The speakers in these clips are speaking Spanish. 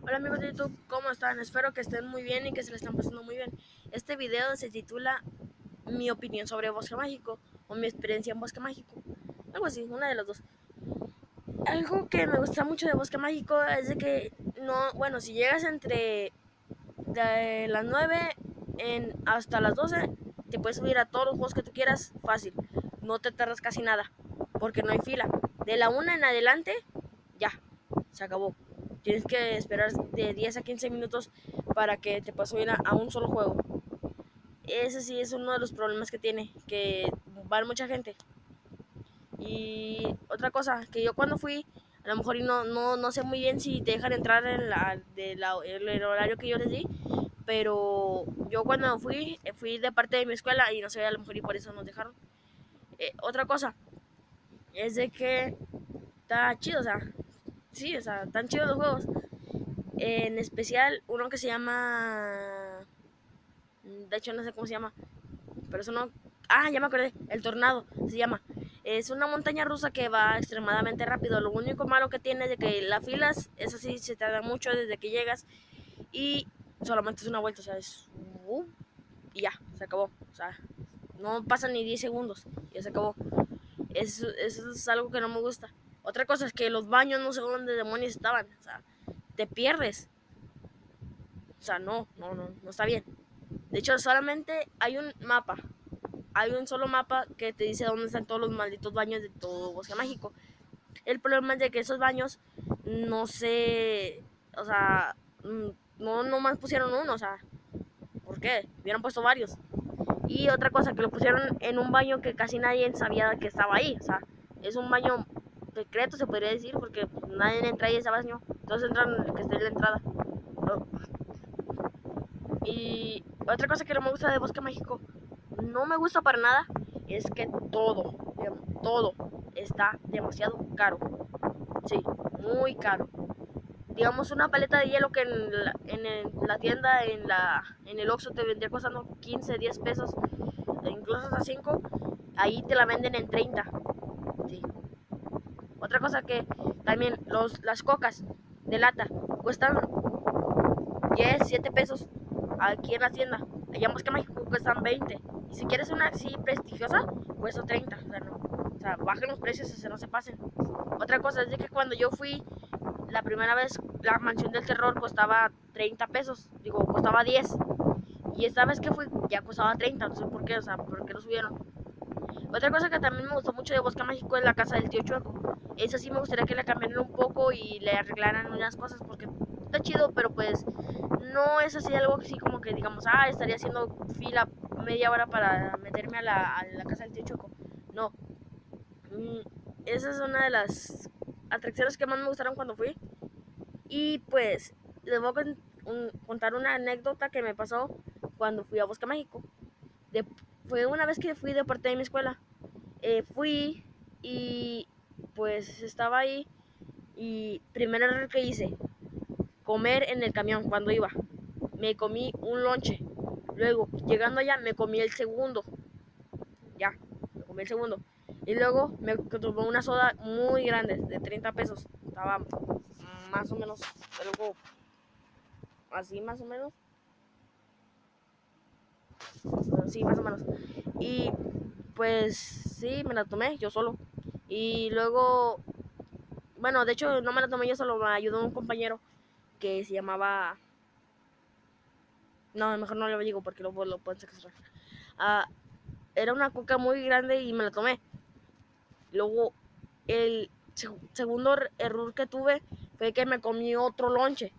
Hola amigos de YouTube, ¿cómo están? Espero que estén muy bien y que se le están pasando muy bien. Este video se titula Mi opinión sobre Bosque Mágico o mi experiencia en Bosque Mágico. Algo así, una de las dos. Algo que me gusta mucho de Bosque Mágico es de que no, bueno, si llegas entre de las 9 hasta las 12, te puedes subir a todos los juegos que tú quieras fácil. No te tardas casi nada, porque no hay fila. De la 1 en adelante, ya, se acabó. Tienes que esperar de 10 a 15 minutos para que te puedas subir a un solo juego. Ese sí es uno de los problemas que tiene, que va mucha gente. Y otra cosa, que yo cuando fui, a lo mejor no sé muy bien si te dejan entrar en el horario que yo les di, pero yo cuando fui de parte de mi escuela y no sé, a lo mejor y por eso nos dejaron. Otra cosa es de que está chido, o sea, sí, o sea, están chidos los juegos. En especial uno que se llama, de hecho no sé cómo se llama, pero eso no, ya me acordé, el Tornado se llama. Es una montaña rusa que va extremadamente rápido. Lo único malo que tiene es de que las filas, eso sí, se tarda mucho desde que llegas y solamente es una vuelta, o sea, y ya, se acabó. O sea, no pasan ni 10 segundos, ya se acabó. Eso es algo que no me gusta. Otra cosa es que los baños no sé dónde demonios estaban, o sea, te pierdes. O sea, no está bien. De hecho, solamente hay un mapa. Hay un solo mapa que te dice dónde están todos los malditos baños de todo Bosque Mágico. El problema es de que esos baños no sé, o sea, no nomás pusieron uno, o sea, ¿por qué? Hubieran puesto varios. Y otra cosa, que lo pusieron en un baño que casi nadie sabía que estaba ahí, o sea, es un baño secreto, se podría decir, porque nadie entra ahí a ese baño, todos entran el que esté en la entrada. Y otra cosa que no me gusta de Bosque Mágico, no me gusta para nada, es que todo está demasiado caro. Sí, muy caro. Digamos, una paleta de hielo que en la tienda, en el Oxxo te vendría costando 15, 10 pesos, e incluso hasta 5, ahí te la venden en 30. Sí. Otra cosa que también las cocas de lata cuestan 10, 7 pesos aquí en la tienda. Allá en Bosque Mágico cuestan 20. Y si quieres una así prestigiosa, cuesta 30. O sea, no. O sea, bajen los precios, o sea, no se pasen. Otra cosa es de que cuando yo fui la primera vez, la mansión del terror costaba 30 pesos. Digo, costaba 10. Y esta vez que fui, ya costaba 30. No sé por qué, o sea, por qué lo subieron. Otra cosa que también me gustó mucho de Bosque Mágico es la casa del tío Chueco. Esa sí me gustaría que la cambiaran un poco y le arreglaran unas cosas porque está chido, pero pues no es así algo así como que digamos, estaría haciendo fila media hora para meterme a la casa del tío Choco. No. Esa es una de las atracciones que más me gustaron cuando fui. Y pues les voy a contar una anécdota que me pasó cuando fui a Bosque Mágico. De, Fue una vez que fui de parte de mi escuela. Fui y pues estaba ahí y primer error que hice, comer en el camión cuando iba. Me comí un lonche. Luego, llegando allá, me comí el segundo. Ya, me comí el segundo. Y luego me tomé una soda muy grande, de 30 pesos. Estaba más o menos algo así, más o menos. Sí, más o menos. Y pues sí, me la tomé yo solo. Y luego, bueno, de hecho no me la tomé yo solo, me ayudó un compañero que se llamaba... No, mejor no lo digo porque lo pueden secuestrar. Ah, era una coca muy grande y me la tomé. Luego, el segundo error que tuve fue que me comí otro lonche.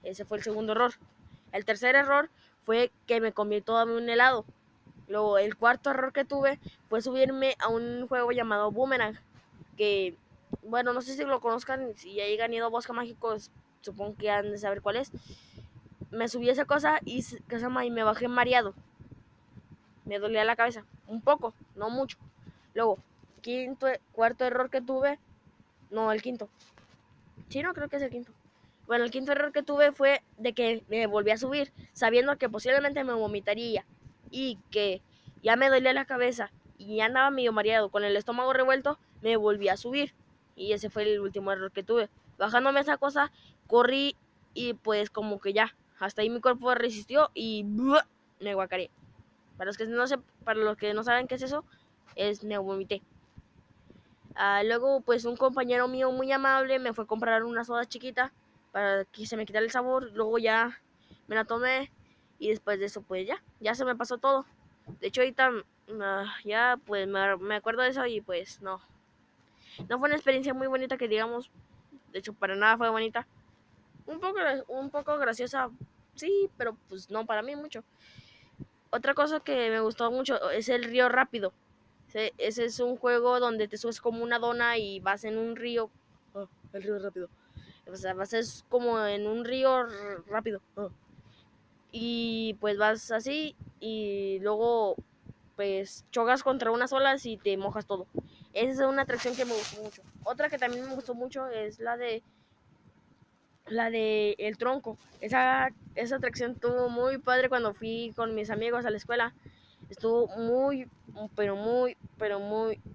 Ese fue el segundo error. El tercer error fue que me comí todo un helado. Luego, el cuarto error que tuve fue subirme a un juego llamado Boomerang. Que, bueno, no sé si lo conozcan, si ya hayan ido a Bosque Mágico, supongo que han de saber cuál es. Me subí a esa cosa y me bajé mareado. Me dolía la cabeza, un poco, no mucho. Luego, cuarto error que tuve, no, el quinto. Sí, no, creo que es el quinto. Bueno, el quinto error que tuve fue de que me volví a subir, sabiendo que posiblemente me vomitaría y que ya me dolía la cabeza y ya andaba medio mareado, con el estómago revuelto, me volví a subir. Y ese fue el último error que tuve. Bajándome esa cosa, corrí y pues como que ya, hasta ahí mi cuerpo resistió y ¡buah! Me guacaré. Para los que no saben qué es eso, me vomité. Luego pues un compañero mío muy amable me fue a comprar una soda chiquita para que se me quitara el sabor. Luego ya me la tomé y después de eso pues ya se me pasó todo. De hecho ahorita ya pues me acuerdo de eso y pues no fue una experiencia muy bonita que digamos. De hecho para nada fue bonita. Un poco graciosa, sí, pero pues no para mí mucho. Otra cosa que me gustó mucho es el río rápido. Ese es un juego donde te subes como una dona y vas en un río. Oh, el río rápido. O sea, vas como en un río rápido. Oh. Y pues vas así y luego pues chocas contra unas olas y te mojas todo. Esa es una atracción que me gustó mucho. Otra que también me gustó mucho es la de el tronco. Esa atracción estuvo muy padre cuando fui con mis amigos a la escuela. Estuvo muy, pero muy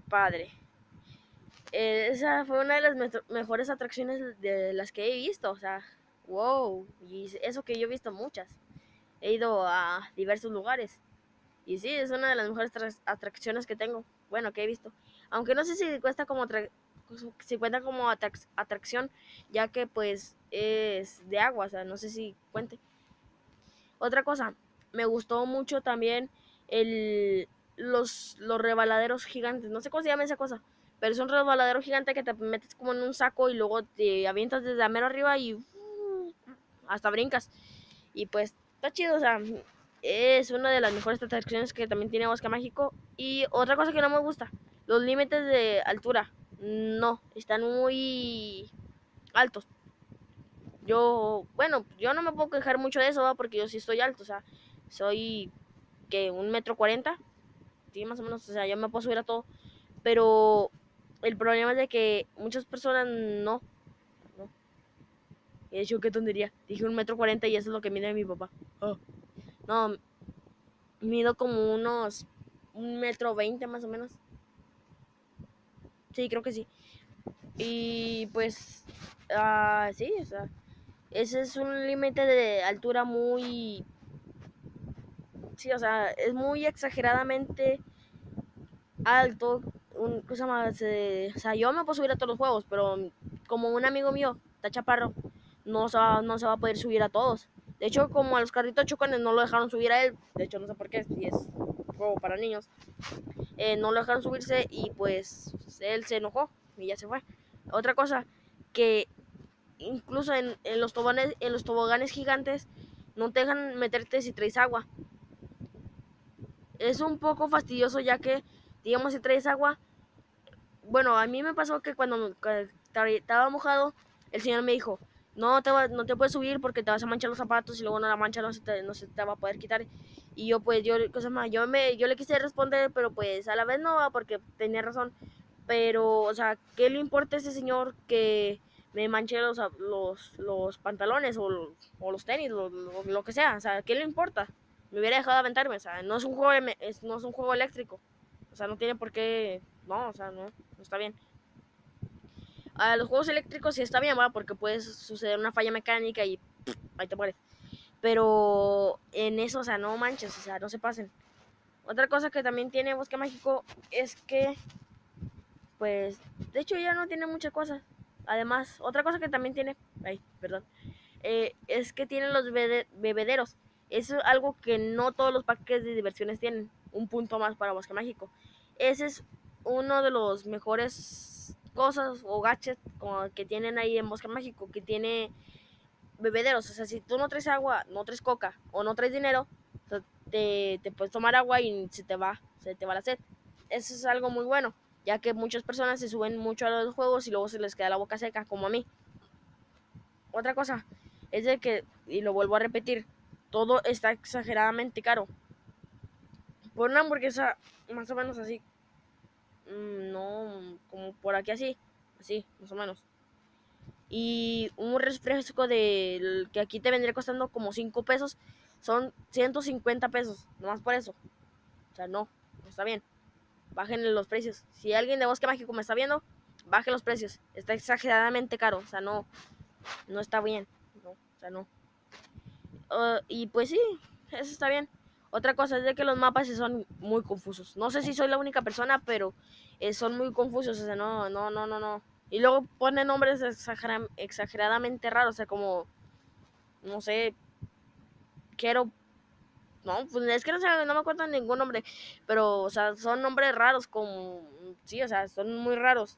padre. Esa fue una de las mejores atracciones de las que he visto. O sea, wow. Y eso que yo he visto muchas. He ido a diversos lugares. Y sí, es una de las mejores atracciones que tengo. Bueno, que he visto. Aunque no sé si cuenta como atracción, ya que pues es de agua. O sea, no sé si cuente. Otra cosa, me gustó mucho también el, los rebaladeros gigantes. No sé cómo se llama esa cosa, pero es un rebaladero gigante que te metes como en un saco y luego te avientas desde la mero arriba y hasta brincas. Y pues está chido, o sea, es una de las mejores atracciones que también tiene Bosque Mágico. Y otra cosa que no me gusta, los límites de altura. No, están muy altos. Yo no me puedo quejar mucho de eso, ¿va? Porque yo sí estoy alto, o sea, soy que 1,40 m, sí, más o menos, o sea, yo me puedo subir a todo, pero el problema es de que muchas personas no, de hecho, qué tontería, dije 1,40 m y eso es lo que mide mi papá. Oh. No, mido como unos 1,20 m más o menos, sí, creo que sí, y pues, sí, o sea, ese es un límite de altura muy, sí, o sea, es muy exageradamente alto. Cosa más, o sea, yo me puedo subir a todos los juegos, pero como un amigo mío está chaparro, no se va a poder subir a todos. De hecho, como a los carritos chocones no lo dejaron subir a él, de hecho no sé por qué, si es juego para niños, no lo dejaron subirse y pues él se enojó y ya se fue. Otra cosa, que incluso en los toboganes gigantes no te dejan meterte si traes agua. Es un poco fastidioso ya que, digamos, si traes agua, bueno, a mí me pasó que cuando estaba mojado, el señor me dijo, no te puedes subir porque te vas a manchar los zapatos y luego la mancha no se te va a poder quitar. Y yo pues, cosa más, yo le quise responder, pero pues a la vez no, porque tenía razón. Pero, o sea, ¿qué le importa a ese señor que me manche los pantalones o los tenis, lo que sea? O sea, ¿qué le importa? Me hubiera dejado aventarme, o sea, no es un juego eléctrico. O sea, no tiene por qué, no, o sea, no está bien. A los juegos eléctricos sí está bien, ¿va? Porque puede suceder una falla mecánica y ahí te mueres. Pero en eso, o sea, no manches, o sea, no se pasen. Otra cosa que también tiene Bosque Mágico es que, pues, de hecho ya no tiene muchas cosas. Además, otra cosa que también tiene, ay, perdón, es que tiene los bebederos. Eso es algo que no todos los parques de diversiones tienen. Un punto más para Bosque Mágico. Ese es uno de los mejores cosas o gadgets que tienen ahí en Bosque Mágico, que tiene bebederos. O sea, si tú no traes agua, no traes coca o no traes dinero, o sea, te puedes tomar agua y se te va la sed. Eso es algo muy bueno, ya que muchas personas se suben mucho a los juegos y luego se les queda la boca seca, como a mí. Otra cosa es de que, y lo vuelvo a repetir, todo está exageradamente caro. Por una hamburguesa más o menos así, no, como por aquí así, más o menos. Y un refresco que aquí te vendría costando como 5 pesos, son 150 pesos, nomás por eso. O sea, no está bien. Bájenle los precios. Si alguien de Bosque Mágico me está viendo, baje los precios. Está exageradamente caro, o sea, no está bien. No. O sea, no. Y pues sí, eso está bien. Otra cosa es de que los mapas son muy confusos. No sé si soy la única persona, pero son muy confusos. O sea, no. Y luego ponen nombres exageradamente raros. O sea, como, no sé, quiero. No, pues es que no me acuerdo de ningún nombre. Pero, o sea, son nombres raros, como. Sí, o sea, son muy raros.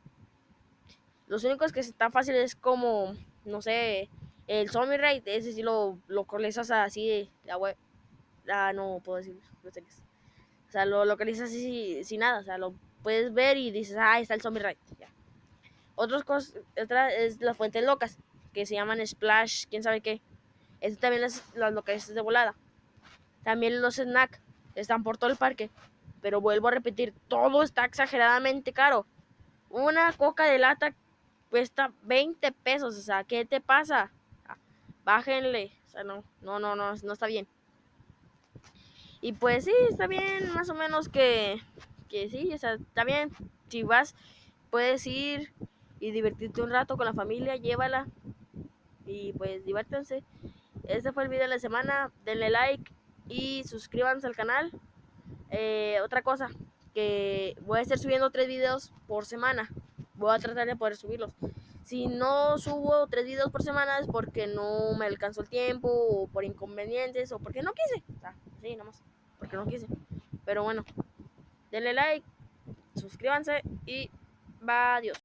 Los únicos que están fáciles es como, no sé, el Zombie Raid. Ese sí lo localizas así, la web. No puedo decir groserías. O sea, lo localizas así sin nada. O sea, lo puedes ver y dices, ahí está el Zombie Raid. Ya. Otra es las fuentes locas, que se llaman Splash, quién sabe qué. Este también las localizas de volada. También los snacks están por todo el parque. Pero vuelvo a repetir, todo está exageradamente caro. Una coca de lata cuesta 20 pesos. O sea, ¿qué te pasa? Bájenle. O sea, no está bien. Y pues sí, está bien, más o menos que sí, o sea, está bien. Si vas, puedes ir y divertirte un rato con la familia, llévala y pues diviértanse. Este fue el video de la semana, denle like y suscríbanse al canal. Otra cosa, que voy a estar subiendo 3 videos por semana. Voy a tratar de poder subirlos. Si no subo 3 videos por semana es porque no me alcanzó el tiempo o por inconvenientes o porque no quise. O sea, sí, nomás, porque no quise. Pero bueno, denle like, suscríbanse y va, adiós.